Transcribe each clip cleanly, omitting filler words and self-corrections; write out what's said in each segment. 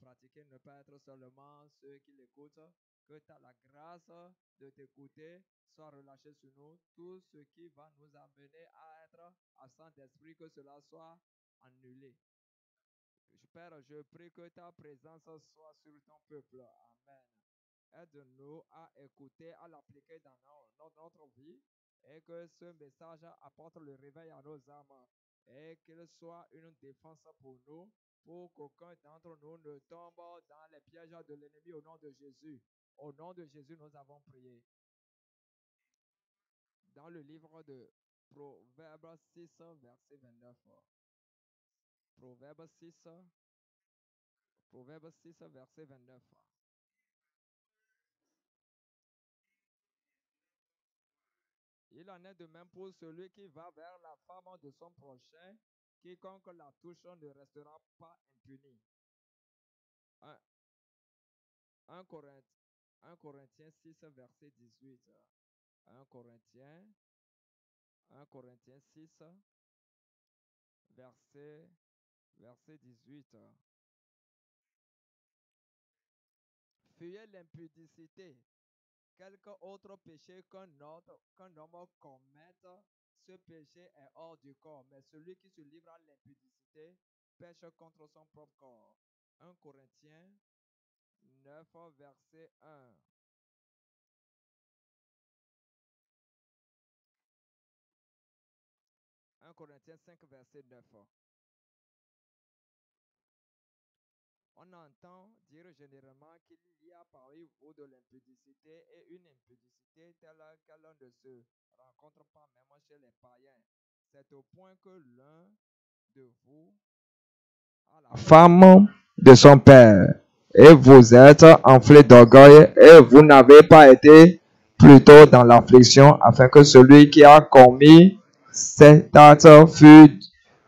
pratiquer, ne pas être seulement ceux qui l'écoutent, que la grâce de t'écouter soit relâchée sur nous. Tout ce qui va nous amener à être absent d'esprit, que cela soit annulé. Père, je prie que ta présence soit sur ton peuple. Amen. Aide-nous à écouter, à l'appliquer dans notre vie et que ce message apporte le réveil à nos âmes et qu'il soit une défense pour nous, pour qu'aucun d'entre nous ne tombe dans les pièges de l'ennemi au nom de Jésus. Au nom de Jésus, nous avons prié. Dans le livre de Proverbes 6, verset 29. Proverbes 6, verset 29. Il en est de même pour celui qui va vers la femme de son prochain. Quiconque la touche ne restera pas impuni. 1 Corinthiens 6, verset 18. 1 Corinthiens 6, verset 18. Fuyez l'impudicité. Quelque autre péché qu'un homme commette, ce péché est hors du corps. Mais celui qui se livre à l'impudicité pêche contre son propre corps. 1 Corinthiens 9, verset 1. 1 Corinthiens 5, verset 9. On entend dire généralement qu'il y a parmi vous de l'impudicité et une impudicité telle qu'elle ne se rencontre pas même chez les païens. C'est au point que l'un de vous a la femme de son père et vous êtes enflé d'orgueil et vous n'avez pas été plutôt dans l'affliction afin que celui qui a commis cet acte fût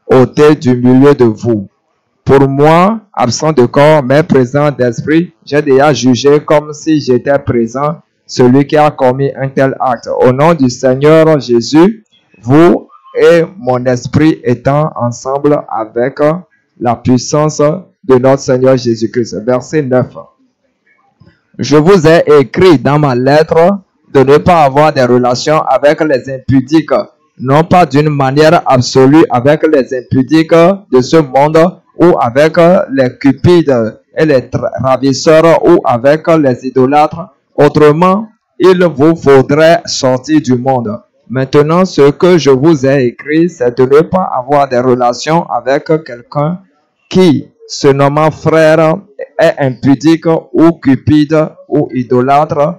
ôté du milieu de vous. Pour moi, absent de corps, mais présent d'esprit, j'ai déjà jugé comme si j'étais présent celui qui a commis un tel acte. Au nom du Seigneur Jésus, vous et mon esprit étant ensemble avec la puissance de notre Seigneur Jésus-Christ. Verset 9. Je vous ai écrit dans ma lettre de ne pas avoir des relations avec les impudiques, non pas d'une manière absolue avec les impudiques de ce monde, ou avec les cupides et les ravisseurs, ou avec les idolâtres. Autrement, il vous faudrait sortir du monde. Maintenant, ce que je vous ai écrit, c'est de ne pas avoir des relations avec quelqu'un qui, se nommant frère, est impudique ou cupide ou idolâtre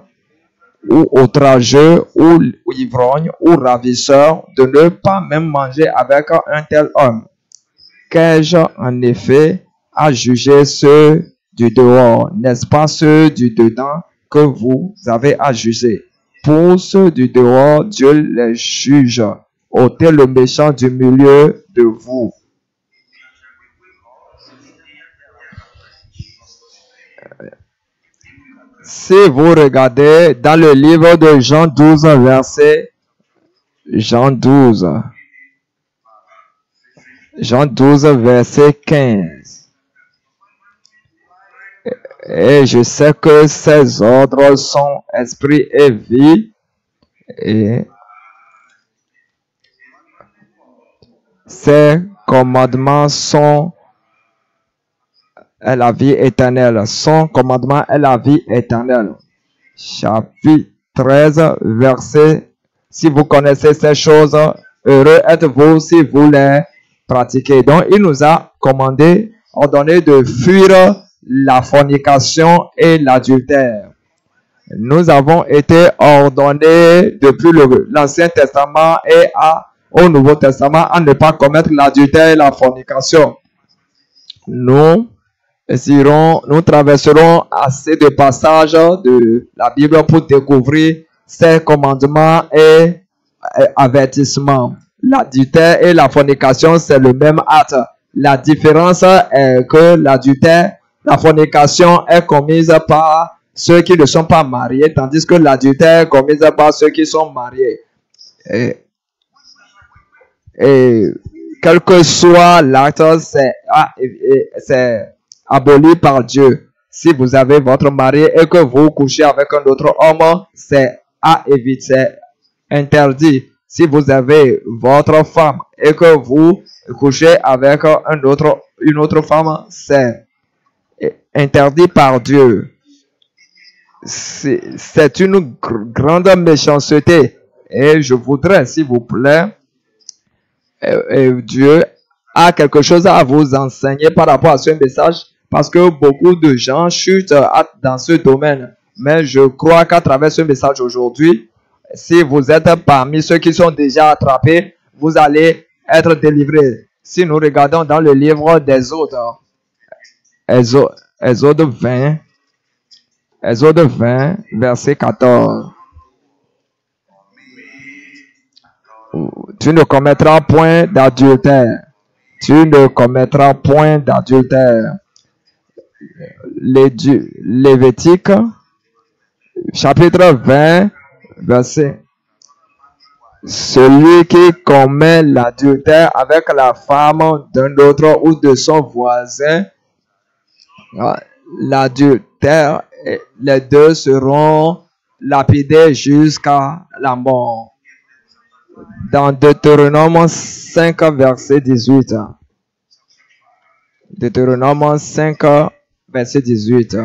ou outrageux ou ivrogne ou ravisseur, de ne pas même manger avec un tel homme. Qu'ai-je en effet à juger ceux du dehors? N'est-ce pas ceux du dedans que vous avez à juger? Pour ceux du dehors, Dieu les juge. Ôtez le méchant du milieu de vous. Si vous regardez dans le livre de Jean 12, verset 15. Et je sais que ces ordres sont esprit et vie, et ces commandements sont la vie éternelle. Son commandement est la vie éternelle. Chapitre 13, verset. Si vous connaissez ces choses, heureux êtes-vous si vous les pratiquez. Donc, il nous a ordonné de fuir la fornication et l'adultère. Nous avons été ordonnés depuis l'Ancien Testament et au Nouveau Testament à ne pas commettre l'adultère et la fornication. Nous traverserons assez de passages de la Bible pour découvrir ces commandements et avertissements. L'adultère et la fornication, c'est le même acte. La différence est que l'adultère, la fornication est commise par ceux qui ne sont pas mariés, tandis que l'adultère est commise par ceux qui sont mariés. Et quel que soit l'acte, c'est aboli par Dieu. Si vous avez votre mari et que vous couchez avec un autre homme, c'est à éviter, c'est interdit. Si vous avez votre femme et que vous couchez avec une autre femme, c'est interdit par Dieu. C'est une grande méchanceté. Et je voudrais, s'il vous plaît, Dieu a quelque chose à vous enseigner par rapport à ce message, parce que beaucoup de gens chutent dans ce domaine. Mais je crois qu'à travers ce message aujourd'hui, si vous êtes parmi ceux qui sont déjà attrapés, vous allez être délivrés. Si nous regardons dans le livre d'Exode, Exode 20, verset 14. Tu ne commettras point d'adultère. Tu ne commettras point d'adultère. Lévitique, chapitre 20, verset. Celui qui commet l'adultère avec la femme d'un autre ou de son voisin, l'adultère, les deux seront lapidés jusqu'à la mort. Dans Deutéronome 5, verset 18. Deutéronome 5, verset 18.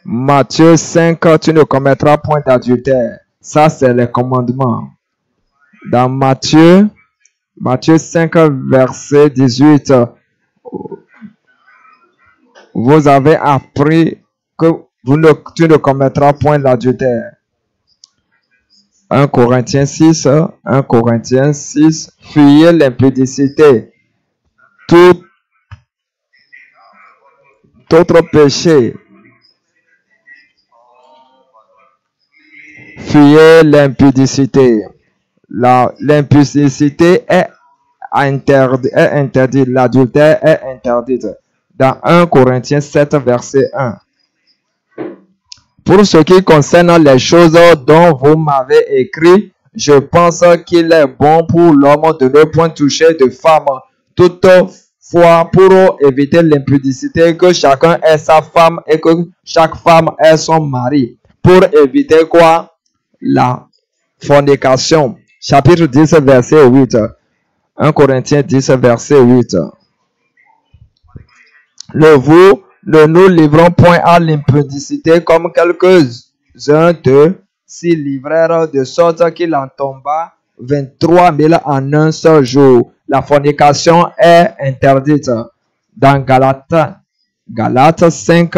Matthieu 5, tu ne commettras point d'adultère. Ça, c'est les commandements. Dans Matthieu 5, verset 18, vous avez appris que tu ne commettras point d'adultère. 1 Corinthiens 6, fuyez l'impudicité. Tout autre péché. Fuyez l'impudicité. L'impudicité est interdite. L'adultère est interdite. Dans 1 Corinthiens 7, verset 1. Pour ce qui concerne les choses dont vous m'avez écrit, je pense qu'il est bon pour l'homme de ne point toucher de femme. Toutefois, pour éviter l'impudicité, que chacun ait sa femme et que chaque femme ait son mari. Pour éviter quoi? La fornication. Chapitre 10, verset 8. 1 Corinthiens 10, verset 8. Ne nous livrons point à l'impudicité comme quelques-uns d'eux s'y livrèrent, de sorte qu'il en tomba 23 000 en un seul jour. La fornication est interdite. Dans Galates 5,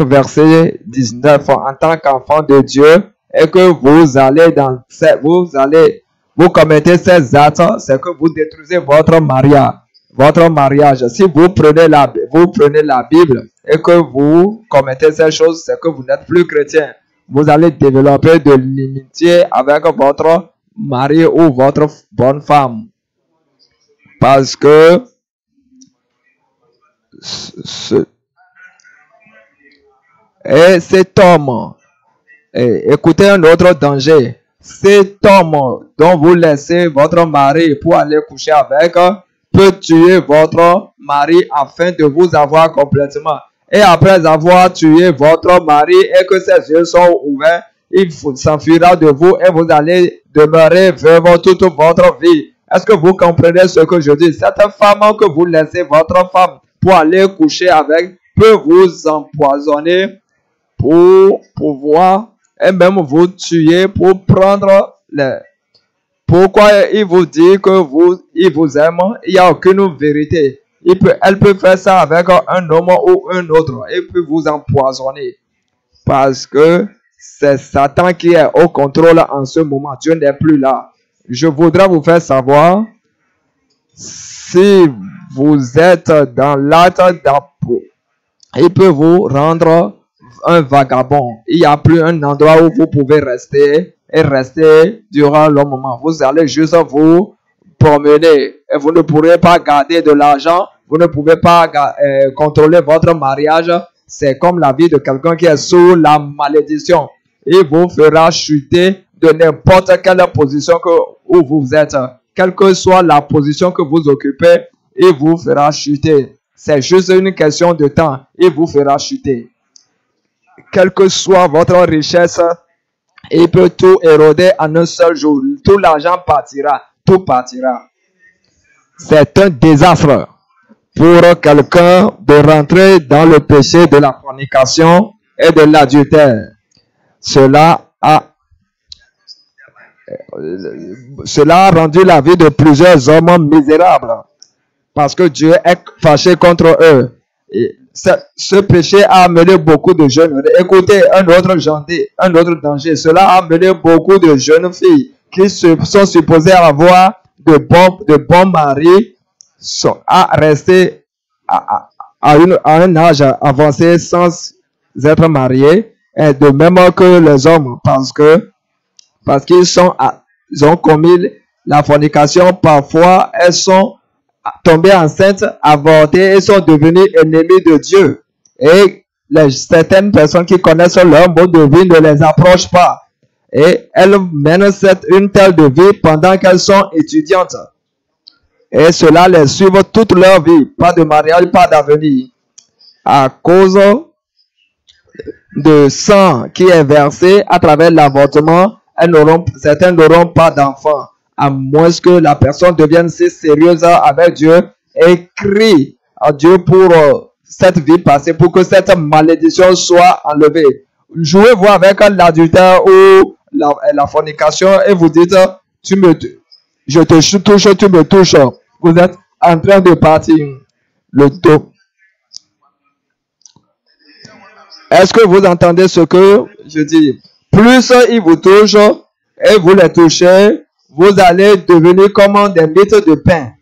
verset 19, en tant qu'enfant de Dieu, et que vous commettez ces actes, c'est que vous détruisez votre mariage. Si vous prenez la Bible et que vous commettez ces choses, c'est que vous n'êtes plus chrétien. Vous allez développer de l'inimitié avec votre mari ou votre bonne femme. Parce que et cet homme, écoutez un autre danger. Cet homme dont vous laissez votre mari pour aller coucher avec peut tuer votre mari afin de vous avoir complètement. Et après avoir tué votre mari et que ses yeux sont ouverts, il s'enfuira de vous et vous allez demeurer veuve toute votre vie. Est-ce que vous comprenez ce que je dis? Cette femme que vous laissez votre femme pour aller coucher avec peut vous empoisonner pour pouvoir et même vous tuer pour prendre les... Pourquoi il vous dit que il vous aime? Il n'y a aucune vérité. Elle peut faire ça avec un homme ou un autre. Il peut vous empoisonner. Parce que c'est Satan qui est au contrôle en ce moment. Dieu n'est plus là. Je voudrais vous faire savoir, si vous êtes dans l'acte d'amour, il peut vous rendre un vagabond. Il n'y a plus un endroit où vous pouvez rester durant le moment. Vous allez juste vous promener et vous ne pourrez pas garder de l'argent. Vous ne pouvez pas contrôler votre mariage. C'est comme la vie de quelqu'un qui est sous la malédiction. Il vous fera chuter de n'importe quelle position où vous êtes. Quelle que soit la position que vous occupez, il vous fera chuter. C'est juste une question de temps. Il vous fera chuter. Quelle que soit votre richesse, il peut tout éroder en un seul jour. Tout l'argent partira. Tout partira. C'est un désastre pour quelqu'un de rentrer dans le péché de la fornication et de l'adultère. Cela a rendu la vie de plusieurs hommes misérables parce que Dieu est fâché contre eux. Et ce péché a amené beaucoup de jeunes. Écoutez, un autre danger. Cela a amené beaucoup de jeunes filles qui sont supposées avoir de bons maris à rester à un âge avancé sans être mariés, et de même que les hommes, parce qu'ils ont commis la fornication. Parfois, elles sont tombées enceintes, avortées, et sont devenues ennemies de Dieu. Et certaines personnes qui connaissent leur mode de vie ne les approchent pas. Et elles mènent une telle de vie pendant qu'elles sont étudiantes. Et cela les suit toute leur vie. Pas de mariage, pas d'avenir. À cause de sang qui est versé à travers l'avortement, certains n'auront pas d'enfants. À moins que la personne devienne si sérieuse avec Dieu et crie à Dieu pour cette vie passée, pour que cette malédiction soit enlevée. Jouez-vous avec l'adultère ou la fornication et vous dites, je te touche, tu me touches. Vous êtes en train de partir le dos. Est-ce que vous entendez ce que je dis? Plus il vous touche et vous les touchez, vous allez devenir comme des miettes de pain.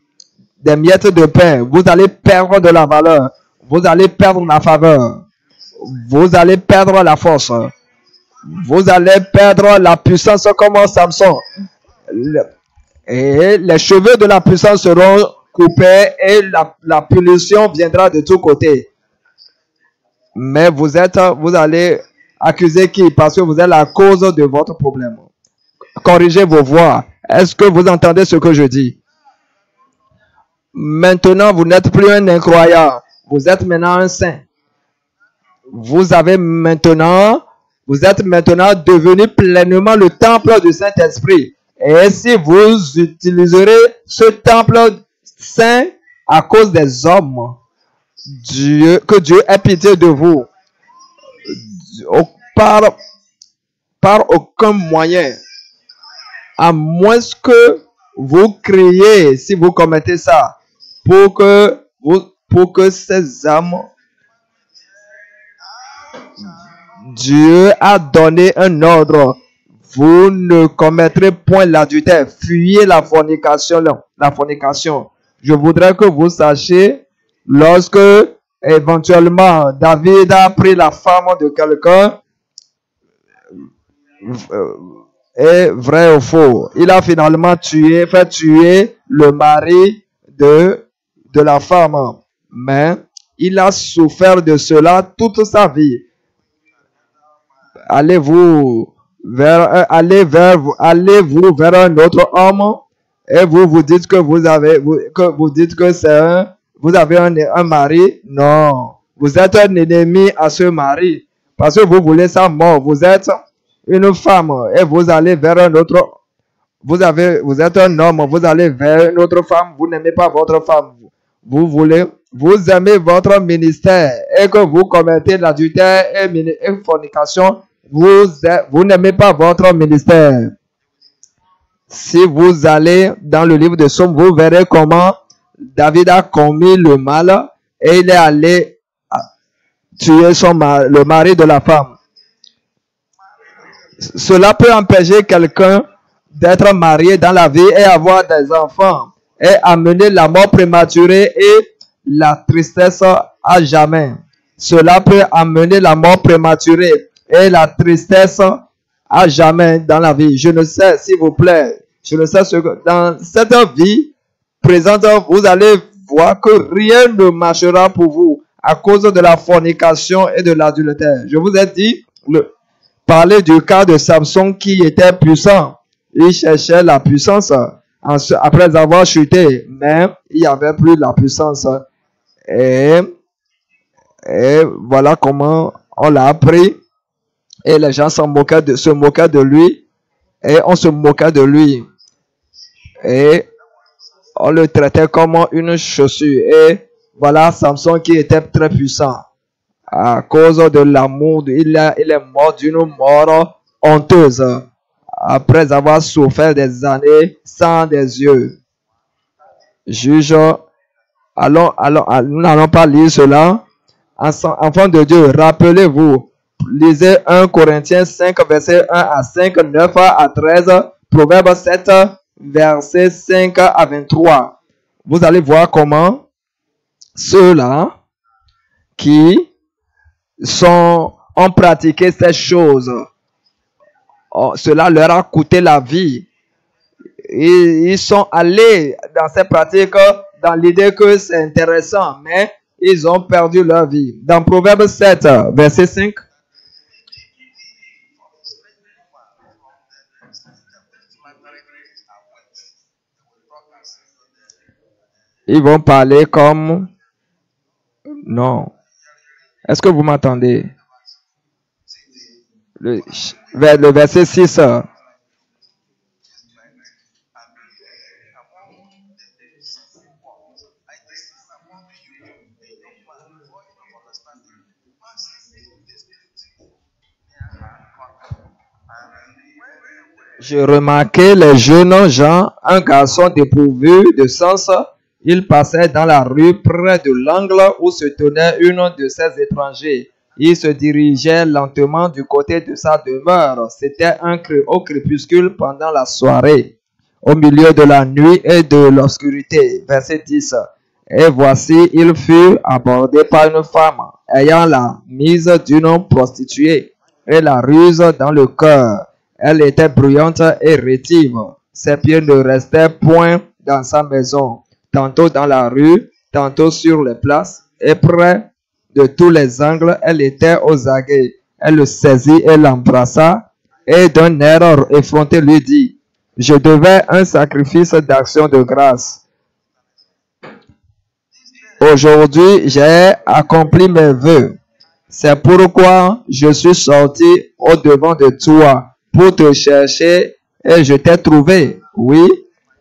Des miettes de pain. Vous allez perdre de la valeur. Vous allez perdre la faveur. Vous allez perdre la force. Vous allez perdre la puissance comme Samson. Et les cheveux de la puissance seront coupés et la punition viendra de tous côtés. Mais vous allez accuser qui? Parce que vous êtes la cause de votre problème. Corrigez vos voix. Est-ce que vous entendez ce que je dis? Maintenant, vous n'êtes plus un incroyant. Vous êtes maintenant un saint. Vous êtes maintenant devenu pleinement le temple du Saint-Esprit. Et si vous utiliserez ce temple saint à cause des hommes, que Dieu ait pitié de vous. Par aucun moyen. À moins que vous criez, si vous commettez ça, pour que ces âmes, Dieu a donné un ordre. Vous ne commettrez point l'adultère. Fuyez la fornication. Je voudrais que vous sachiez, lorsque éventuellement David a pris la femme de quelqu'un, est vrai ou faux, il a finalement fait tuer le mari de la femme, mais il a souffert de cela toute sa vie. Allez-vous vers un autre homme et vous dites que vous avez un mari. Non, vous êtes un ennemi à ce mari parce que vous voulez sa mort. Vous êtes une femme et vous allez vers un autre. Vous êtes un homme, vous allez vers une autre femme. Vous n'aimez pas votre femme. Vous aimez votre ministère et que vous commettez l'adultère et fornication. Vous n'aimez pas votre ministère. Si vous allez dans le livre de Psaumes, vous verrez comment David a commis le mal et il est allé tuer le mari de la femme. Cela peut empêcher quelqu'un d'être marié dans la vie et avoir des enfants et amener la mort prématurée et la tristesse à jamais. Cela peut amener la mort prématurée et la tristesse à jamais dans la vie. Je ne sais, s'il vous plaît, je ne sais ce que dans cette vie présente, vous allez voir que rien ne marchera pour vous à cause de la fornication et de l'adultère. Je vous ai dit, parler du cas de Samson qui était puissant. Il cherchait la puissance après avoir chuté, mais il n'y avait plus la puissance. Et voilà comment on l'a appris. Et les gens se moquaient de lui. Et on se moquait de lui. Et on le traitait comme une chaussure. Et voilà Samson qui était très puissant. À cause de l'amour, il est mort d'une mort honteuse. Après avoir souffert des années sans des yeux. Juge, nous n'allons pas lire cela. Enfants de Dieu, rappelez-vous, lisez 1 Corinthiens 5, verset 1 à 5, 9 à 13, Proverbe 7, verset 5 à 23. Vous allez voir comment ceux-là qui ont pratiqué ces choses, cela leur a coûté la vie. Ils sont allés dans ces pratiques dans l'idée que c'est intéressant, mais ils ont perdu leur vie. Dans Proverbe 7, verset 5. Ils vont parler comme... Non. Est-ce que vous m'entendez? Le verset 6. Je remarquai les jeunes gens, un garçon dépourvu de sens. Il passait dans la rue près de l'angle où se tenait une de ces étrangers. Il se dirigeait lentement du côté de sa demeure. C'était au crépuscule pendant la soirée, au milieu de la nuit et de l'obscurité. Verset 10. Et voici, il fut abordé par une femme ayant la mise d'une prostituée et la ruse dans le cœur. Elle était bruyante et rétive. Ses pieds ne restaient point dans sa maison, tantôt dans la rue, tantôt sur les places, et près de tous les angles, elle était aux aguets. Elle le saisit et l'embrassa, et d'un air effronté lui dit, « Je devais un sacrifice d'action de grâce. Aujourd'hui, j'ai accompli mes vœux. C'est pourquoi je suis sorti au-devant de toi pour te chercher et je t'ai trouvé. Oui,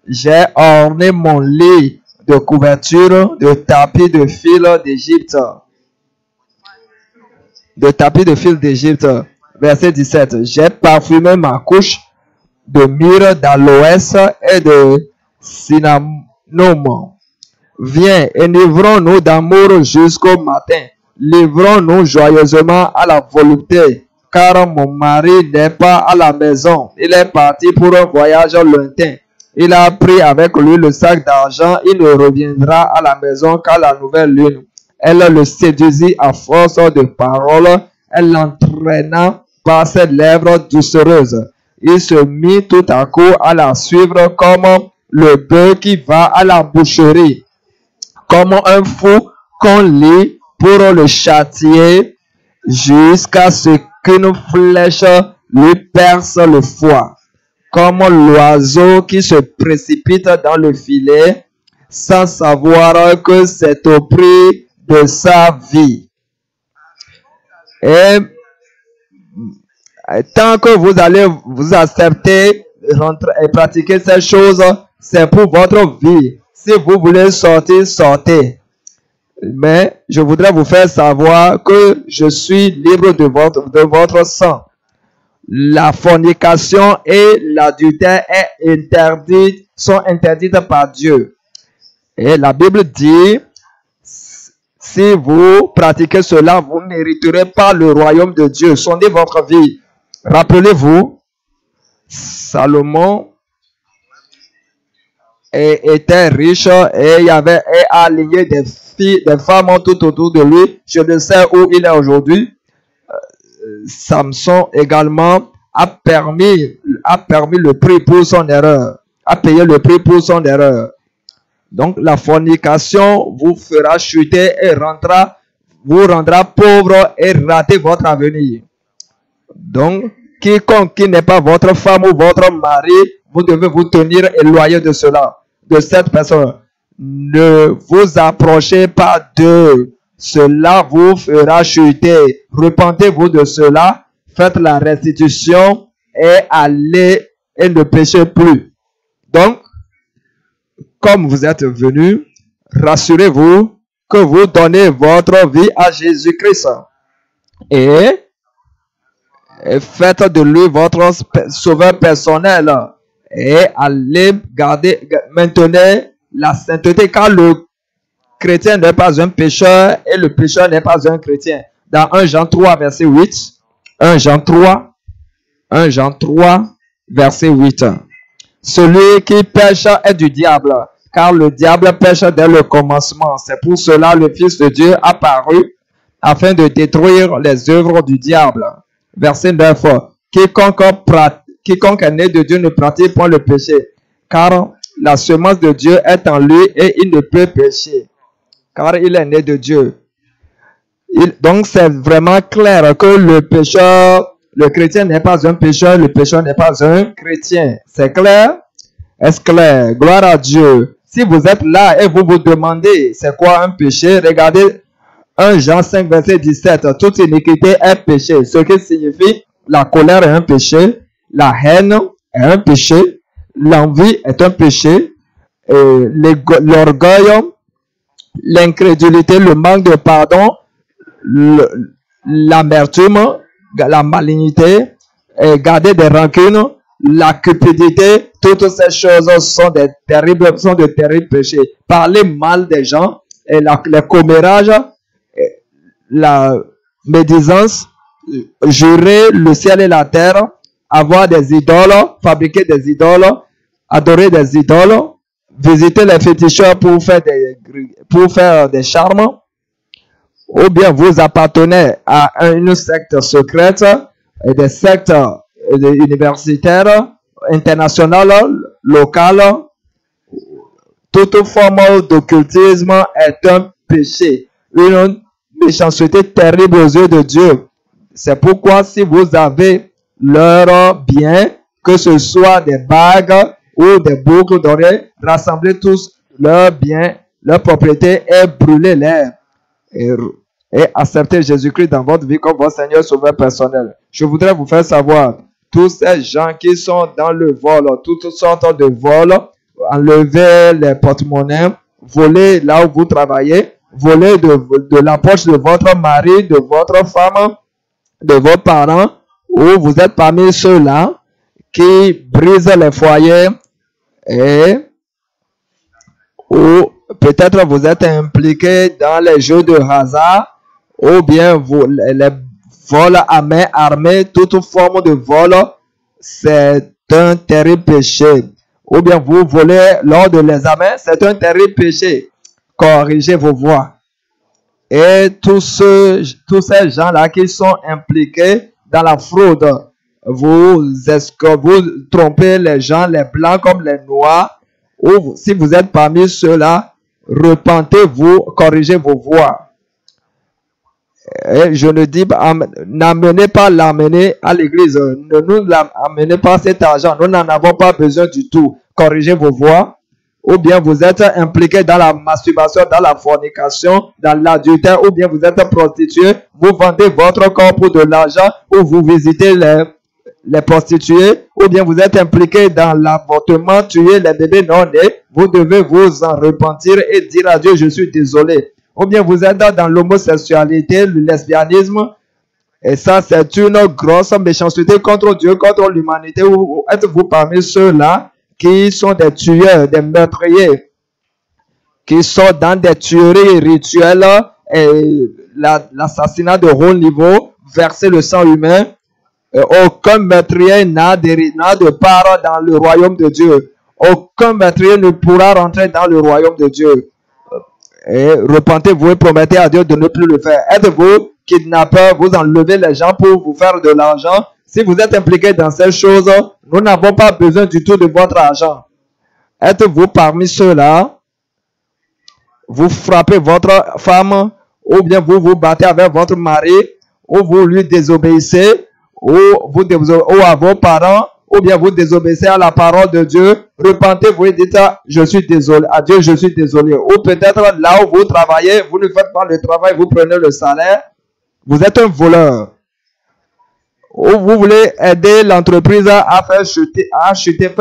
j'ai orné mon lit de couverture de tapis de fil d'Égypte. De tapis de fil d'Égypte. Verset 17. J'ai parfumé ma couche de myrrhe d'aloès et de cinnamome. Viens, enivrons-nous d'amour jusqu'au matin. Livrons-nous joyeusement à la volupté, car mon mari n'est pas à la maison. Il est parti pour un voyage lointain. Il a pris avec lui le sac d'argent. Il ne reviendra à la maison qu'à la nouvelle lune. Elle le séduisit à force de paroles. Elle l'entraîna par ses lèvres doucereuses. Il se mit tout à coup à la suivre comme le bœuf qui va à la boucherie, comme un fou qu'on lit pour le châtier, jusqu'à ce qu'une flèche lui perce le foie, comme l'oiseau qui se précipite dans le filet, sans savoir que c'est au prix de sa vie. Et tant que vous allez vous accepter et pratiquer ces choses, c'est pour votre vie. Si vous voulez sortir, sortez. Mais je voudrais vous faire savoir que je suis libre de votre sang. La fornication et l'adultère sont interdites par Dieu. Et la Bible dit, si vous pratiquez cela, vous ne mériterez pas le royaume de Dieu. Sondez votre vie. Rappelez-vous, Salomon était riche et il avait aligné des femmes tout autour de lui. Je ne sais où il est aujourd'hui. Samson également a permis le prix pour son erreur. A payé le prix pour son erreur. Donc la fornication vous fera chuter et vous rendra pauvre et rater votre avenir. Donc quiconque qui n'est pas votre femme ou votre mari, vous devez vous tenir éloigné de cela, de cette personne. Ne vous approchez pas d'eux. Cela vous fera chuter. Repentez-vous de cela. Faites la restitution et allez et ne péchez plus. Donc, comme vous êtes venus, rassurez-vous que vous donnez votre vie à Jésus-Christ. Et faites de lui votre sauveur personnel. Et allez maintenir la sainteté, car le chrétien n'est pas un pécheur et le pécheur n'est pas un chrétien. Dans 1 Jean 3, verset 8. 1 Jean 3, verset 8. Celui qui pêche est du diable, car le diable pêche dès le commencement. C'est pour cela le Fils de Dieu apparu, afin de détruire les œuvres du diable. Verset 9. Quiconque est né de Dieu ne pratique point le péché, car la semence de Dieu est en lui et il ne peut pécher, car il est né de Dieu. Donc c'est vraiment clair que le pécheur, le chrétien n'est pas un pécheur, le pécheur n'est pas un chrétien. C'est clair? Est-ce clair? Gloire à Dieu. Si vous êtes là et vous vous demandez c'est quoi un péché, regardez 1 Jean 5, verset 17. Toute iniquité est péché, ce qui signifie la colère est un péché, la haine est un péché, l'envie est un péché, l'orgueil, l'incrédulité, le manque de pardon, l'amertume, la malignité, garder des rancunes, la cupidité, toutes ces choses sont de terribles péchés. Parler mal des gens, et les commérages, la médisance, jurer le ciel et la terre, avoir des idoles, fabriquer des idoles, adorer des idoles, visiter les féticheurs pour faire des charmes, ou bien vous appartenez à une secte secrète, des sectes universitaires, internationales, locales. Toute forme d'occultisme est un péché, une méchanceté terrible aux yeux de Dieu. C'est pourquoi si vous avez leurs biens, que ce soit des bagues ou des boucles d'oreilles, rassemblez tous leurs biens, leurs propriétés et brûlez-les. Et acceptez Jésus-Christ dans votre vie comme votre Seigneur Sauveur personnel. Je voudrais vous faire savoir, tous ces gens qui sont dans le vol, toutes sortes de vols, enlever les porte-monnaies, voler là où vous travaillez, voler de la poche de votre mari, de votre femme, de vos parents, ou vous êtes parmi ceux-là qui brisent les foyers, ou peut-être vous êtes impliqué dans les jeux de hasard, ou bien les vols à main armée, toute forme de vol, c'est un terrible péché. Ou bien vous volez lors de l'examen, c'est un terrible péché. Corrigez vos voies. Et tous ces gens-là qui sont impliqués dans la fraude, vous trompez les gens, les blancs comme les noirs, ou si vous êtes parmi ceux-là, repentez-vous, corrigez vos voies. Et je ne dis pas, n'amenez pas l'amener à l'église, ne nous amenez pas cet argent, nous n'en avons pas besoin du tout. Corrigez vos voies. Ou bien vous êtes impliqué dans la masturbation, dans la fornication, dans l'adultère, ou bien vous êtes prostitué, vous vendez votre corps pour de l'argent, ou vous visitez les prostituées, ou bien vous êtes impliqué dans l'avortement, tuer les bébés non-nés, vous devez vous en repentir et dire à Dieu, je suis désolé. Ou bien vous êtes dans l'homosexualité, le lesbianisme, et ça c'est une grosse méchanceté contre Dieu, contre l'humanité, ou êtes-vous parmi ceux-là qui sont des tueurs, des meurtriers, qui sont dans des tueries rituelles, et l'assassinat de haut niveau, verser le sang humain. Aucun meurtrier n'a de part dans le royaume de Dieu. Aucun meurtrier ne pourra rentrer dans le royaume de Dieu. Et repentez-vous et promettez à Dieu de ne plus le faire. Êtes-vous kidnappeur, vous enlevez les gens pour vous faire de l'argent? Si vous êtes impliqué dans ces choses, nous n'avons pas besoin du tout de votre argent. Êtes-vous parmi ceux-là? Vous frappez votre femme, ou bien vous vous battez avec votre mari, ou vous lui désobéissez, ou à vos parents, ou bien vous désobéissez à la parole de Dieu, repentez-vous et dites, je suis désolé, à Dieu je suis désolé. Ou peut-être là où vous travaillez, vous ne faites pas le travail, vous prenez le salaire, vous êtes un voleur. Ou vous voulez aider l'entreprise à faire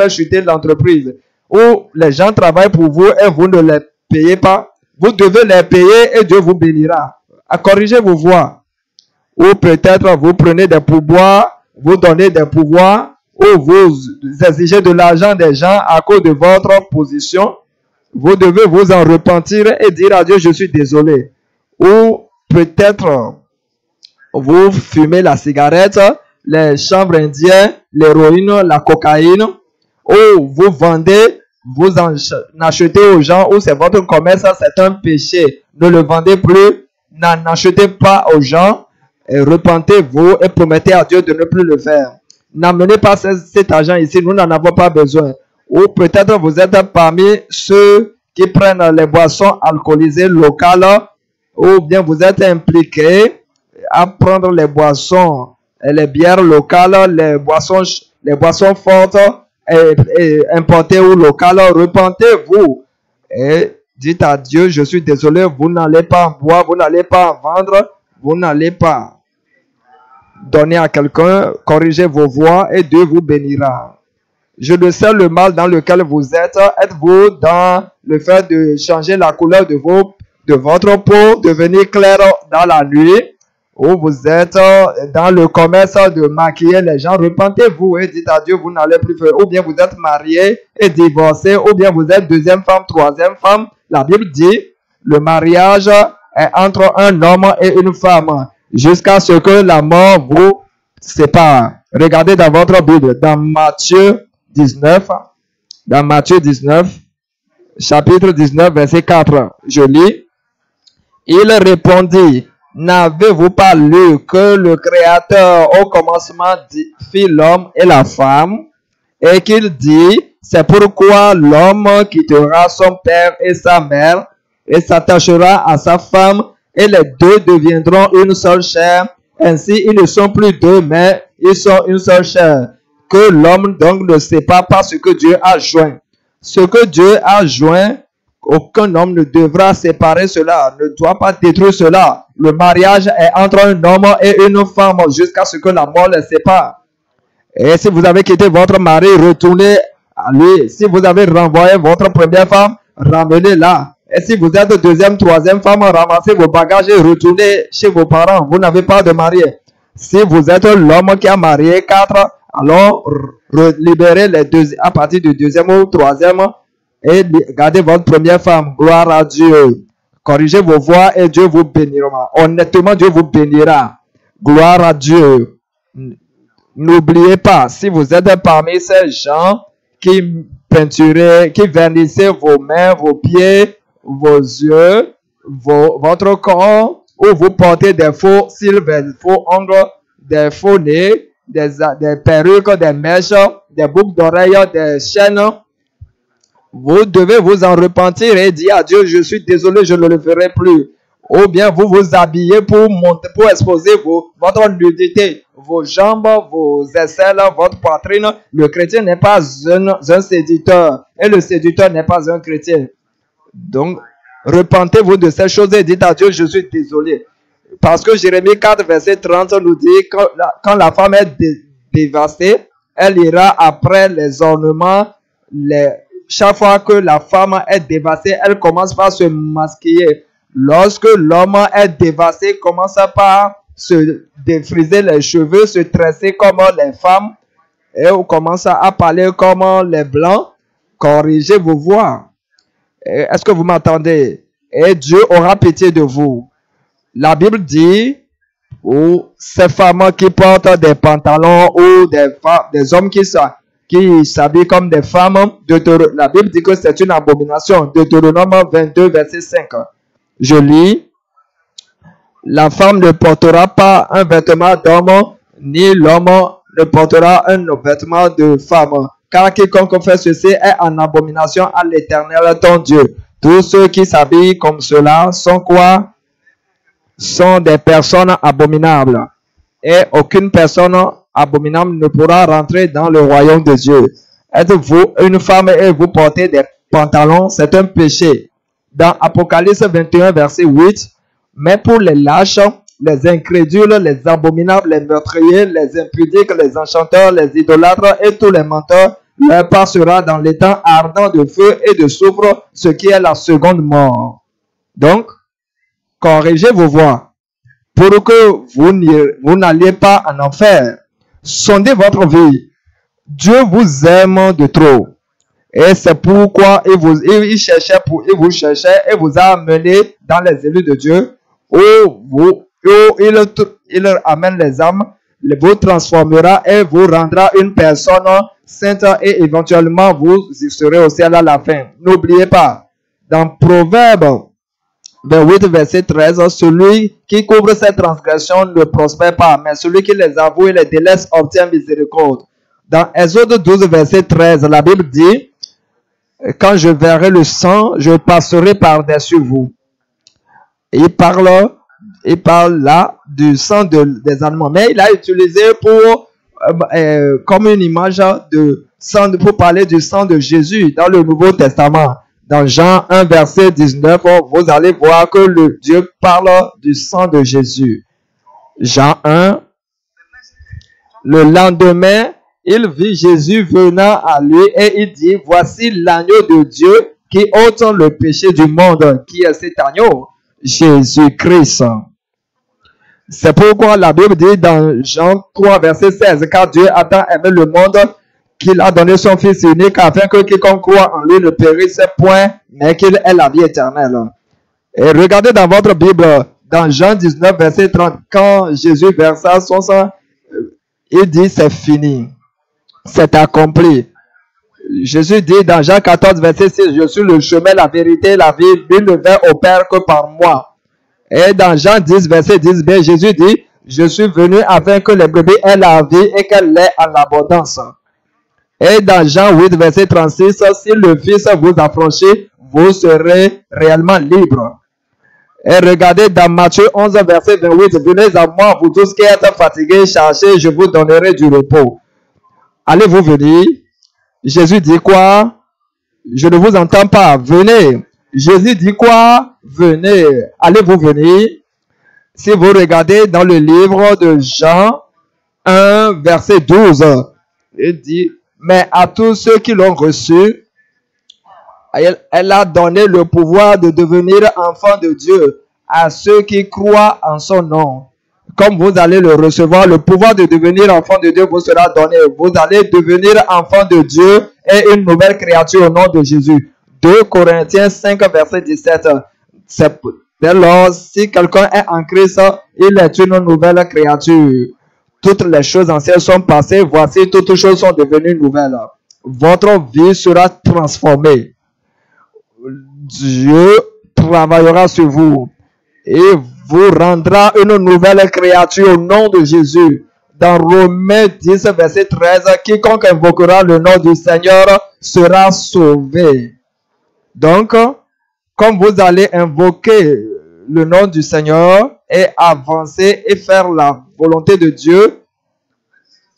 chuter l'entreprise. Ou les gens travaillent pour vous et vous ne les payez pas. Vous devez les payer et Dieu vous bénira. Corrigez vos voies. Ou peut-être vous prenez des pourboires, vous donnez des pouvoirs, ou vous exigez de l'argent des gens à cause de votre position. Vous devez vous en repentir et dire à Dieu, je suis désolé. Ou peut-être vous fumez la cigarette, les chanvres indiens, l'héroïne, la cocaïne, ou vous vendez, vous en achetez aux gens, ou c'est votre commerce, c'est un péché. Ne le vendez plus, n'en achetez pas aux gens, et repentez-vous et promettez à Dieu de ne plus le faire. N'amenez pas cet argent ici, nous n'en avons pas besoin. Ou peut-être vous êtes parmi ceux qui prennent les boissons alcoolisées locales, ou bien vous êtes impliqués à prendre les boissons, les bières locales, les boissons fortes et importées ou locales. Repentez-vous et dites à Dieu, je suis désolé, vous n'allez pas en boire, vous n'allez pas en vendre, vous n'allez pas donner à quelqu'un, corrigez vos voies et Dieu vous bénira. Je ne sais le mal dans lequel vous êtes. Êtes-vous dans le fait de changer la couleur de votre peau, devenir clair dans la nuit? Ou vous êtes dans le commerce de maquiller les gens? Repentez-vous et dites à Dieu, vous n'allez plus faire. Ou bien vous êtes marié et divorcé, ou bien vous êtes deuxième femme, troisième femme. La Bible dit, le mariage est entre un homme et une femme, jusqu'à ce que la mort vous sépare. Regardez dans votre Bible, dans Matthieu 19, chapitre 19, verset 4, je lis. Il répondit, n'avez-vous pas lu que le Créateur au commencement fit l'homme et la femme, et qu'il dit, c'est pourquoi l'homme quittera son père et sa mère, et s'attachera à sa femme, et les deux deviendront une seule chair. Ainsi, ils ne sont plus deux, mais ils sont une seule chair. Que l'homme donc ne sépare pas ce que Dieu a joint. Ce que Dieu a joint, aucun homme ne devra séparer cela, ne doit pas détruire cela. Le mariage est entre un homme et une femme jusqu'à ce que la mort les sépare. Et si vous avez quitté votre mari, retournez à lui. Si vous avez renvoyé votre première femme, ramenez-la. Et si vous êtes deuxième, troisième femme, ramassez vos bagages et retournez chez vos parents. Vous n'avez pas de marié. Si vous êtes l'homme qui a marié 4, alors libérez les deux à partir du deuxième ou troisième et gardez votre première femme. Gloire à Dieu. Corrigez vos voies et Dieu vous bénira. Honnêtement, Dieu vous bénira. Gloire à Dieu. N'oubliez pas, si vous êtes parmi ces gens qui peinturaient, qui vernissaient vos mains, vos pieds, vos yeux, votre corps, ou vous portez des faux cils, des faux ongles, des faux nez, des perruques, des mèches, des boucles d'oreilles, des chaînes, vous devez vous en repentir et dire à Dieu, je suis désolé, je ne le ferai plus. Ou bien vous vous habillez pour monter, pour exposer votre nudité, vos jambes, vos aisselles, votre poitrine. Le chrétien n'est pas un séducteur et le séducteur n'est pas un chrétien. Donc, repentez-vous de ces choses et dites à Dieu, je suis désolé. Parce que Jérémie 4, verset 30 nous dit que quand la femme est dévastée, elle ira après les ornements. Chaque fois que la femme est dévastée, elle commence par se maquiller. Lorsque l'homme est dévasté, commence par se défriser les cheveux, se tresser comme les femmes, et on commence à parler comme les blancs. Corrigez vos voix. Est-ce que vous m'entendez? Et Dieu aura pitié de vous. La Bible dit, ces femmes qui portent des pantalons ou des hommes qui s'habillent comme des femmes, la Bible dit que c'est une abomination. Deutéronome 22, verset 5. Je lis, la femme ne portera pas un vêtement d'homme, ni l'homme ne portera un vêtement de femme. Car quiconque fait ceci est en abomination à l'Éternel ton Dieu. Tous ceux qui s'habillent comme cela sont quoi? Sont des personnes abominables. Et aucune personne abominable ne pourra rentrer dans le royaume de Dieu. Êtes-vous une femme et vous portez des pantalons, c'est un péché. Dans Apocalypse 21, verset 8, mais pour les lâches, les incrédules, les abominables, les meurtriers, les impudiques, les enchanteurs, les idolâtres et tous les menteurs, leur part sera dans l'étang ardent de feu et de soufre, ce qui est la seconde mort. Donc, corrigez vos voies pour que vous n'alliez pas en enfer. Sondez votre vie. Dieu vous aime de trop. Et c'est pourquoi il vous cherchait et vous a amené dans les élus de Dieu où il amène les âmes, vous transformera et vous rendra une personne sainte et éventuellement vous y serez au ciel à la fin. N'oubliez pas, dans Proverbe 28, verset 13, celui qui couvre ses transgressions ne prospère pas, mais celui qui les avoue et les délaisse obtient miséricorde. Dans Exode 12, verset 13, la Bible dit, quand je verrai le sang, je passerai par-dessus vous. Il parle là du sang des animaux, mais il a utilisé comme une image de sang, pour parler du sang de Jésus dans le Nouveau Testament. Dans Jean 1, verset 19, vous allez voir que le Dieu parle du sang de Jésus. Jean 1, le lendemain, il vit Jésus venant à lui et il dit, voici l'agneau de Dieu qui ôte le péché du monde. Qui est cet agneau? Jésus-Christ. C'est pourquoi la Bible dit dans Jean 3, verset 16, car Dieu a tant aimé le monde qu'il a donné son Fils unique afin que quiconque croit en lui ne périsse point, mais qu'il ait la vie éternelle. Et regardez dans votre Bible, dans Jean 19, verset 30, quand Jésus versa son sang, il dit c'est fini, c'est accompli. Jésus dit dans Jean 14, verset 6, je suis le chemin, la vérité, la vie, nul ne vient au Père que par moi. Et dans Jean 10, verset 10, bien, Jésus dit, je suis venu afin que les brebis aient la vie et qu'elle l'ait en abondance. Et dans Jean 8, verset 36, si le Fils vous affranchit, vous serez réellement libre. Et regardez dans Matthieu 11, verset 28, venez à moi, vous tous qui êtes fatigués, chargés, je vous donnerai du repos. Allez-vous venir? Jésus dit quoi? Je ne vous entends pas. Venez. Jésus dit quoi? Venez. Allez-vous venir? Si vous regardez dans le livre de Jean 1, verset 12, il dit, mais à tous ceux qui l'ont reçu, elle a donné le pouvoir de devenir enfants de Dieu à ceux qui croient en son nom. Comme vous allez le recevoir, le pouvoir de devenir enfant de Dieu vous sera donné. Vous allez devenir enfant de Dieu et une nouvelle créature au nom de Jésus. 2 Corinthiens 5, verset 17. Dès lors, si quelqu'un est en Christ, il est une nouvelle créature. Toutes les choses anciennes sont passées, voici toutes choses sont devenues nouvelles. Votre vie sera transformée. Dieu travaillera sur vous et vous rendra une nouvelle créature au nom de Jésus. Dans Romains 10, verset 13, quiconque invoquera le nom du Seigneur sera sauvé. Donc, comme vous allez invoquer le nom du Seigneur et avancer et faire la volonté de Dieu,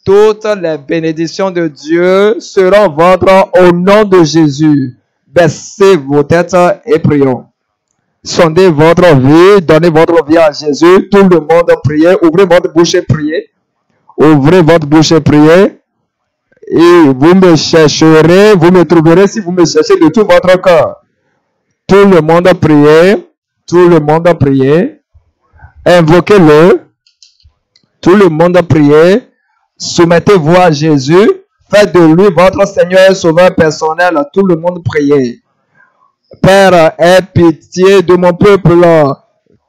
toutes les bénédictions de Dieu seront vôtres au nom de Jésus. Baissez vos têtes et prions. Sondez votre vie, donnez votre vie à Jésus. Tout le monde priez. Ouvrez votre bouche et priez. Ouvrez votre bouche et priez. Et vous me chercherez, vous me trouverez si vous me cherchez de tout votre cœur. Tout le monde priez. Tout le monde priez. Invoquez-le. Tout le monde priez. Soumettez-vous à Jésus. Faites de lui votre Seigneur et Sauveur personnel. Tout le monde priez. Père, aie pitié de mon peuple.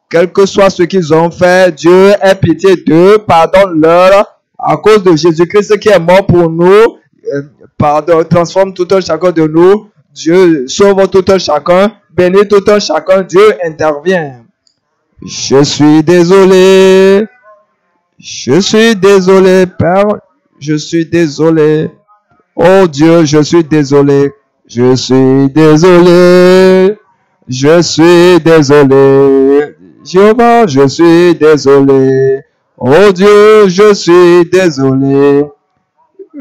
Quel que soit ce qu'ils ont fait, Dieu ait pitié d'eux. Pardonne-leur à cause de Jésus-Christ qui est mort pour nous. Pardon, transforme tout un chacun de nous. Dieu sauve tout un chacun. Bénis tout un chacun. Dieu intervient. Je suis désolé. Je suis désolé, Père. Je suis désolé. Oh Dieu, je suis désolé. Je suis désolé. Je suis désolé. Jéhovah, je suis désolé. Oh Dieu, je suis désolé.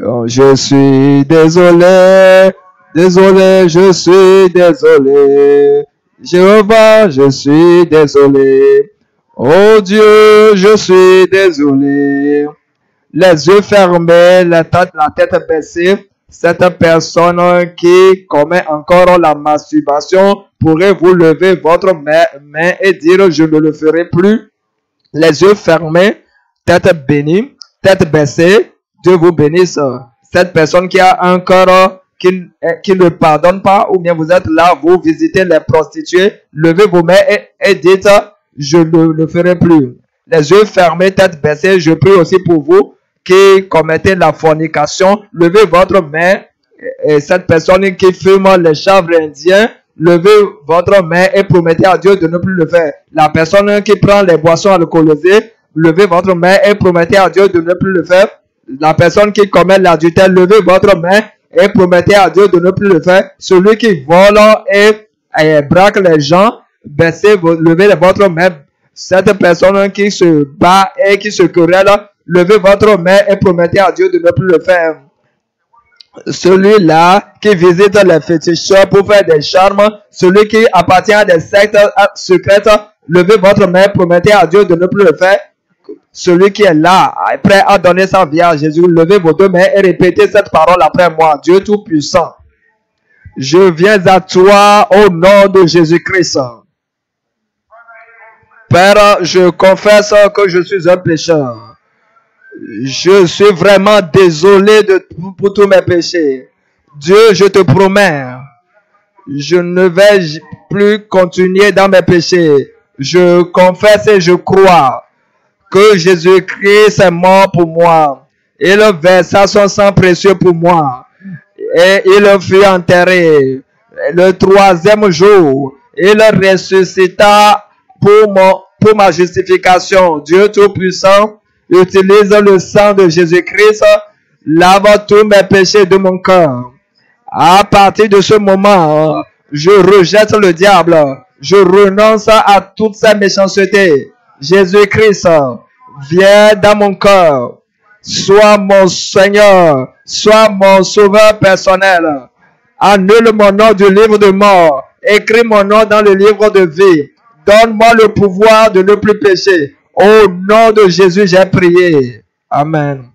Oh, je suis désolé. Désolé, je suis désolé. Jéhovah, je suis désolé. Oh Dieu, je suis désolé. Les yeux fermés, la tête baissée. Cette personne qui commet encore la masturbation pourrait vous lever votre main et dire je ne le ferai plus. Les yeux fermés, tête bénie, tête baissée. Dieu vous bénisse. Cette personne qui a un cœur qui ne pardonne pas, ou bien vous êtes là, vous visitez les prostituées, levez vos mains et dites je ne le ferai plus. Les yeux fermés, tête baissée, je prie aussi pour vous qui commettez la fornication, levez votre main. Et cette personne qui fume les chanvres indiens, levez votre main et promettez à Dieu de ne plus le faire. La personne qui prend les boissons alcoolisées, levez votre main et promettez à Dieu de ne plus le faire. La personne qui commet l'adultère, levez votre main et promettez à Dieu de ne plus le faire. Celui qui vole et braque les gens, levez votre main. Cette personne qui se bat et qui se querelle, levez votre main et promettez à Dieu de ne plus le faire. Celui-là qui visite les féticheurs pour faire des charmes, celui qui appartient à des sectes secrètes, levez votre main, promettez à Dieu de ne plus le faire. Celui qui est là, prêt à donner sa vie à Jésus, levez vos deux mains et répétez cette parole après moi. Dieu Tout-Puissant, je viens à toi au nom de Jésus-Christ. Père, je confesse que je suis un pécheur. Je suis vraiment désolé pour tous mes péchés. Dieu, je te promets, je ne vais plus continuer dans mes péchés. Je confesse et je crois que Jésus-Christ est mort pour moi. Il versa son sang précieux pour moi. Et il fut enterré. Le troisième jour, il ressuscita pour ma justification. Dieu Tout-Puissant, utilise le sang de Jésus-Christ, lave tous mes péchés de mon cœur. À partir de ce moment, je rejette le diable. Je renonce à toutes ces méchancetés. Jésus-Christ, viens dans mon cœur. Sois mon Seigneur. Sois mon sauveur personnel. Annule mon nom du livre de mort. Écris mon nom dans le livre de vie. Donne-moi le pouvoir de ne plus pécher. Au nom de Jésus, j'ai prié. Amen.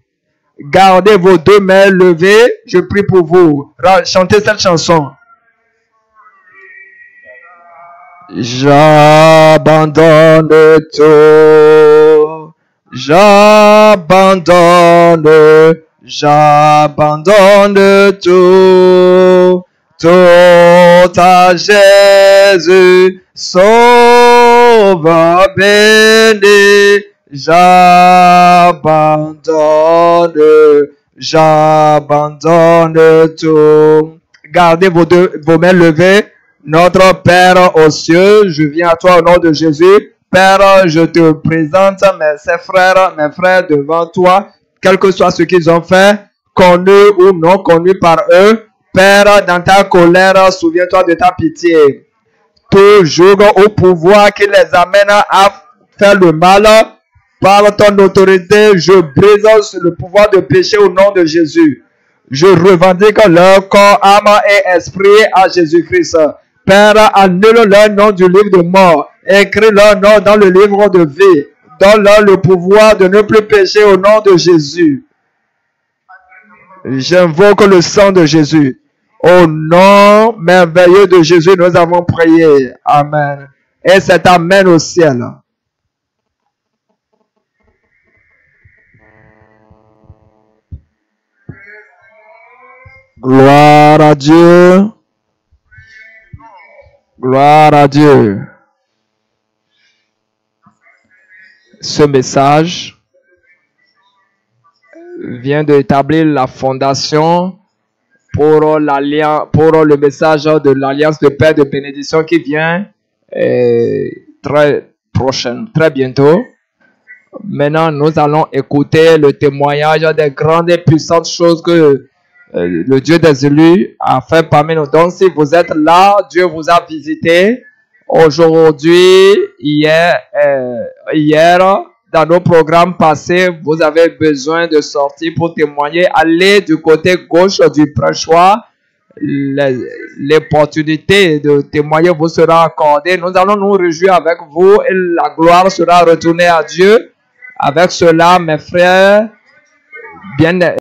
Gardez vos deux mains levées. Je prie pour vous. Chantez cette chanson. J'abandonne tout. J'abandonne tout. Tout à Jésus. Sauveur béni, j'abandonne tout. Gardez vos mains levées. Notre Père aux cieux, je viens à toi au nom de Jésus. Père, je te présente mes frères devant toi, quel que soit ce qu'ils ont fait, connu ou non connu par eux. Père, dans ta colère, souviens-toi de ta pitié. Toujours au pouvoir qui les amène à faire le mal. Par ton autorité, je brise le pouvoir de péché au nom de Jésus. Je revendique leur corps, âme et esprit à Jésus-Christ. Père, annule leur nom du livre de mort. Écris leur nom dans le livre de vie. Donne-leur le pouvoir de ne plus pécher au nom de Jésus. J'invoque le sang de Jésus. Au nom merveilleux de Jésus, nous avons prié. Amen. Et c'est Amen au ciel. Gloire à Dieu. Gloire à Dieu. Ce message vient d'établir la fondation pour le message de l'Alliance de paix de bénédiction qui vient très bientôt. Maintenant, nous allons écouter le témoignage des grandes et puissantes choses que le Dieu des élus a fait parmi nous. Donc, si vous êtes là, Dieu vous a visité aujourd'hui, hier, dans nos programmes passés, vous avez besoin de sortir pour témoigner, allez du côté gauche du prêchoir. L'opportunité de témoigner vous sera accordée. Nous allons nous réjouir avec vous et la gloire sera retournée à Dieu. Avec cela, mes frères, bien